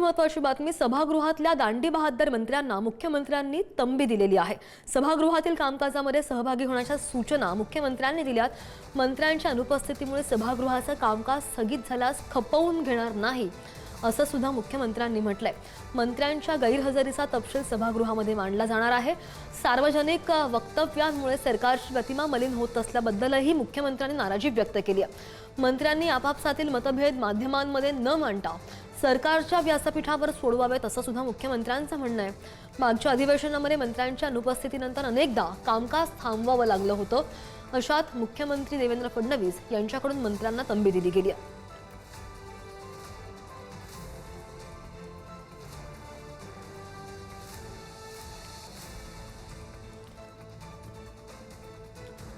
महत्त्वाची बातमी, सभागृहातल्या दांडी बहाद्दर मंत्र्यांना मुख्यमंत्र्यांनी तंबी दिलेली आहे। सभागृहातील कामकाजामध्ये सहभागी होण्याच्या सूचना मुख्यमंत्र्यांनी दिल्यात। मंत्र्यांच्या अनुपस्थितीमुळे सभागृहाचं कामकाज स्थगित झाल्यास खपवून घेणार नाही असं सुद्धा मुख्यमंत्र्यांनी म्हटलंय। मंत्र्यांच्या गैरहजेरीचा तपशील सभागृहामध्ये मांडला जाणार आहे। सार्वजनिक वक्तव्यांमुळे सरकारची प्रतिमा मलिन होत असल्याबद्दलही मुख्यमंत्र्यांनी नाराजी व्यक्त केली आहे। मंत्र्यांनी आपापसातील मतभेद माध्यमांमध्ये न मांडता सरकारच्या व्यासपीठावर सोडवावेत असं सुद्धा मुख्यमंत्र्यांचं म्हणणं आहे। मागच्या अधिवेशनामध्ये मंत्र्यांच्या अनुपस्थितीनंतर अनेकदा कामकाज थांबवावं लागलं होतं। अशात मुख्यमंत्री देवेंद्र फडणवीस यांच्याकडून मंत्र्यांना तंबी दिली गेली आहे।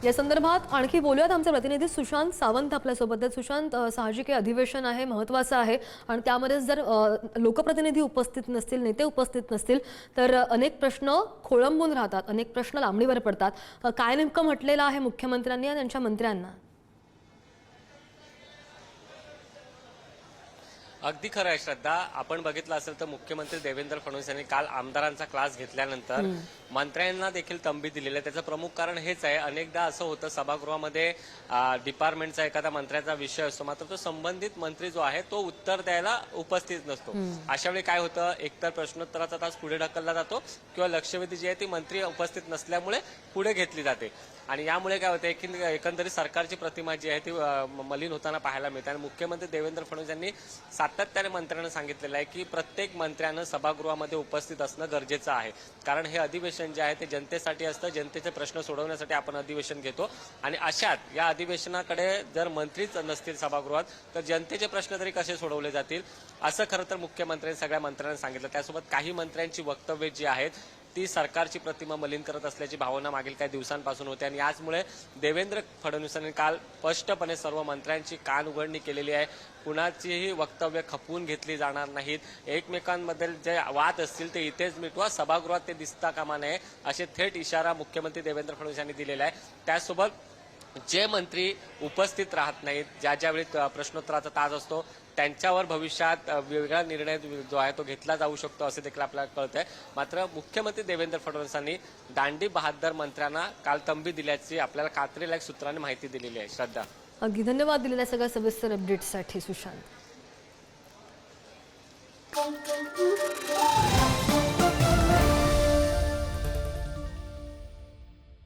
या संदर्भात आणखी बोलूयात। आमचे प्रतिनिधी सुशांत सावंत आपल्या सोबत आहेत। सुशांत, साहजिक अधिवेशन आहे, महत्त्वाचं आहे आणि त्यामध्ये जर लोकप्रतिनिधी उपस्थित नसतील, नेते उपस्थित नसतील तर अनेक प्रश्न खोळंबून राहतात, अनेक प्रश्न लांबणीवर पडतात। काय नेमकं म्हटलेलं आहे मुख्यमंत्र्यांनी आणि त्यांच्या मंत्र्यांना? अगदी खरं आहे श्रद्धा, आपण बघितलं असेल तर मुख्यमंत्री देवेंद्र फडणवीस यांनी काल आमदारांचा क्लास घेतल्यानंतर मंत्र्यांना देखील तंबी दिलेली आहे। त्याचं प्रमुख कारण हेच आहे, अनेकदा असं होतं सभागृहामध्ये डिपार्टमेंटचा एखादा मंत्र्याचा विषय असतो, मात्र तो संबंधित मंत्री जो आहे तो उत्तर द्यायला उपस्थित नसतो। अशा वेळी काय होतं, एकतर प्रश्नोत्तराचा तास पुढे ढकलला जातो किंवा लक्षवेधी जी आहे ती मंत्री उपस्थित नसल्यामुळे पुढे घेतली जाते आणि यामुळे काय होतं, एकंदरीत सरकारची प्रतिमा जी आहे ती मलिन होताना पाहायला मिळते। आणि मुख्यमंत्री देवेंद्र फडणवीस यांनी सातत्याने मंत्र्यांना सांगितलेलं आहे की प्रत्येक मंत्र्यानं सभागृहामध्ये उपस्थित असणं गरजेचं आहे, कारण हे अधिवेशन जे आहे ते जनतेसाठी असतं, जनतेचे प्रश्न सोडवण्यासाठी आपण अधिवेशन घेतो आणि अशात या अधिवेशनाकडे जर मंत्रीच नसतील सभागृहात तर जनतेचे प्रश्न तरी कसे सोडवले जातील, असं खरं तर मुख्यमंत्र्यांनी सगळ्या मंत्र्यांना सांगितलं। त्यासोबत काही मंत्र्यांची वक्तव्ये जी आहेत ती सरकारची प्रतिमा मलिन करत असल्याची भावना मागील काही दिवसांपासून होते आणि याचमुळे देवेंद्र फडणवीसांनी काल स्पष्टपणे सर्व मंत्र्यांची कान उघडणी केलेली आहे। कुणाचीही वक्तव्य खपवून घेतली जाणार नाहीत, एकमेकांमध्ये जे वाद असतील ते इथेच मिटवा, सभागृहात ते दिसता कामा नये, असे थेट इशारा मुख्यमंत्री देवेंद्र फडणवीस यांनी दिलेला आहे। त्यासोबत जे मंत्री उपस्थित राहत नाहीत, ज्यावेळी प्रश्नोत्तराचा तास असतो त्यांच्यावर भविष्यात वेगळा निर्णय जो आहे तो घेतला जाऊ शकतो असे देखील आपल्याला कळतंय। मात्र मुख्यमंत्री देवेंद्र फडणवीसांनी दांडी बहाद्दर मंत्र्यांना काल तंबी दिल्याची आपल्याला खात्रीलायक सूत्रांनी माहिती दिलेली आहे। श्रद्धा, अगदी धन्यवाद दिलेल्या सगळ्या सविस्तर अपडेट्ससाठी सुशांत।